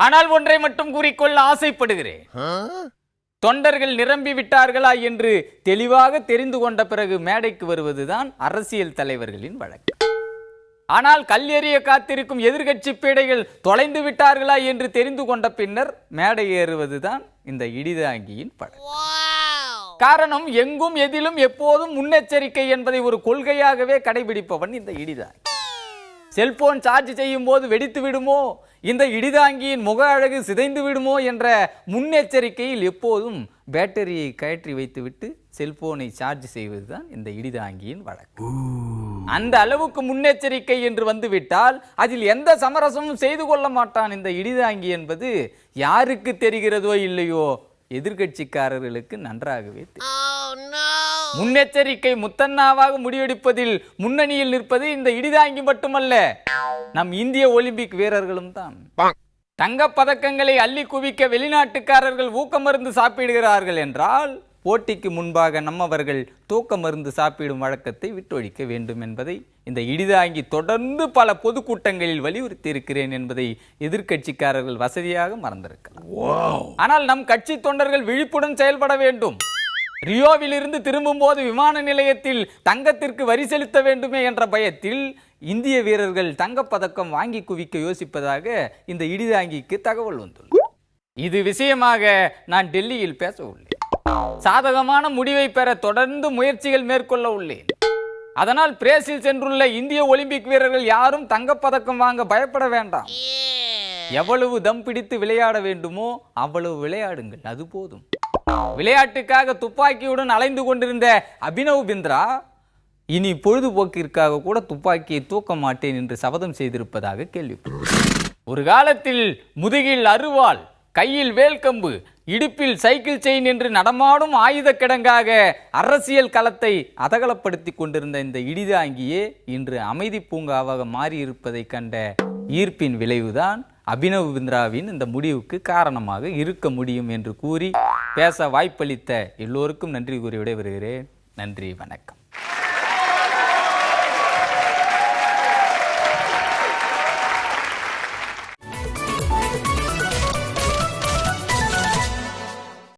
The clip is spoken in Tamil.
ஆனால் ஒன்றை மட்டும் கூறிக்கொள்ள ஆசைப்படுகிறேன். தொண்டர்கள் நிரம்பி விட்டார்களா என்று தெளிவாக தெரிந்து கொண்ட பிறகு மேடைக்கு வருவதுதான் அரசியல் தலைவர்களின் வழக்கு. ஆனால் கல்லெறிய காத்திருக்கும் எதிர்கட்சி பீடைகள் தொலைந்து விட்டார்களா என்று தெரிந்து கொண்ட பின்னர் மேடை ஏறுவதுதான் இந்த இடிதாங்கியின் பழக்கம். காரணம், எங்கும் எதிலும் எப்போதும் முன்னெச்சரிக்கை என்பதை ஒரு கொள்கையாகவே கடைபிடிப்பவன் இந்த இடிதாங்கி. செல்போன் சார்ஜ் செய்யும் போது வெடித்து விடுமோ, இந்த இடிதாங்கியின் முக அழகு சிதைந்து விடுமோ என்ற முன்னெச்சரிக்கையில் எப்போதும் பேட்டரியை கழற்றி வைத்துவிட்டு செல்போனை சார்ஜ் செய்வதுதான் இந்த இடிதாங்கியின் வழக்கு. அந்த அளவுக்கு முன்னெச்சரிக்கை என்று வந்துவிட்டால் அதில் எந்த சமரசமும் செய்து கொள்ள மாட்டான் இந்த இடிதாங்கி என்பது யாருக்கு தெரிகிறதோ இல்லையோ, எதிர்கட்சிக்காரர்களுக்கு நன்றாகவே தெரியும். முன்னெச்சரிக்கை முத்தன்னாவாக முடிவெடுப்பதில் முன்னணியில் நிற்பது இந்த இடிதாங்கி மட்டுமல்ல, நம் இந்திய ஒலிம்பிக் வீரர்களும் தான். தங்க பதக்கங்களை அள்ளி குவிக்க வெளிநாட்டுக்காரர்கள் ஊக்க மருந்து சாப்பிடுகிறார்கள் என்றால், போட்டிக்கு முன்பாக நம்மவர்கள் தூக்க மருந்து சாப்பிடும் வழக்கத்தை விட்டொழிக்க வேண்டும் என்பதை இந்த இடிதாங்கி தொடர்ந்து பல பொதுக்கூட்டங்களில் வலியுறுத்தி இருக்கிறேன் என்பதை எதிர்கட்சிக்காரர்கள் வசதியாக மறந்திருக்கலாம். ஆனால் நம் கட்சி தொண்டர்கள் விழிப்புடன் செயல்பட வேண்டும். ரியோவில் இருந்து திரும்பும் போது விமான நிலையத்தில் தங்கத்திற்கு வரி செலுத்த வேண்டுமே என்ற பயத்தில் இந்திய வீரர்கள் தங்கப்பதக்கம் வாங்கி குவிக்க யோசிப்பதாக இந்த இடிதாங்கிக்கு தகவல் வந்துள்ளது. இது விஷயமாக நான் டெல்லியில் பேச உள்ளேன். சாதகமான முடிவை பெற தொடர்ந்து முயற்சிகள் மேற்கொள்ள உள்ளேன். அதனால் பிரேசில் சென்றுள்ள இந்திய ஒலிம்பிக் வீரர்கள் யாரும் தங்கப்பதக்கம் வாங்க பயப்பட வேண்டாம். எவ்வளவு தம் பிடித்து விளையாட வேண்டுமோ அவ்வளவு விளையாடுங்கள், அது போதும். விளையாட்டுக்காக துப்பாக்கியுடன் அலைந்து கொண்டிருந்த அபினவ் பிந்த்ரா இனி பொழுதுபோக்கிற்காக கூட துப்பாக்கியை தூக்க மாட்டேன் என்று சபதம் செய்திருப்பதாக கேள்விப்பட்டேன். ஒரு காலத்தில் முதுகில் அருவாள், கையில் வேல்கம்பு, இடுப்பில் சைக்கிள் செயின் என்று நடமாடும் ஆயுத கிடங்காக அரசியல் களத்தை அதகலப்படுத்தி கொண்டிருந்த இந்த இடிதாங்கியே இன்று அமைதி பூங்காவாக மாறியிருப்பதை கண்ட ஈர்ப்பின் விளைவுதான் அபினவ் பிந்த்ராவின் இந்த முடிவுக்கு காரணமாக இருக்க முடியும் என்று கூறி பேச வாய்ப்பளித்த எல்லோருக்கும் நன்றி கூறி விடைபெறுகிறேன். நன்றி, வணக்கம்.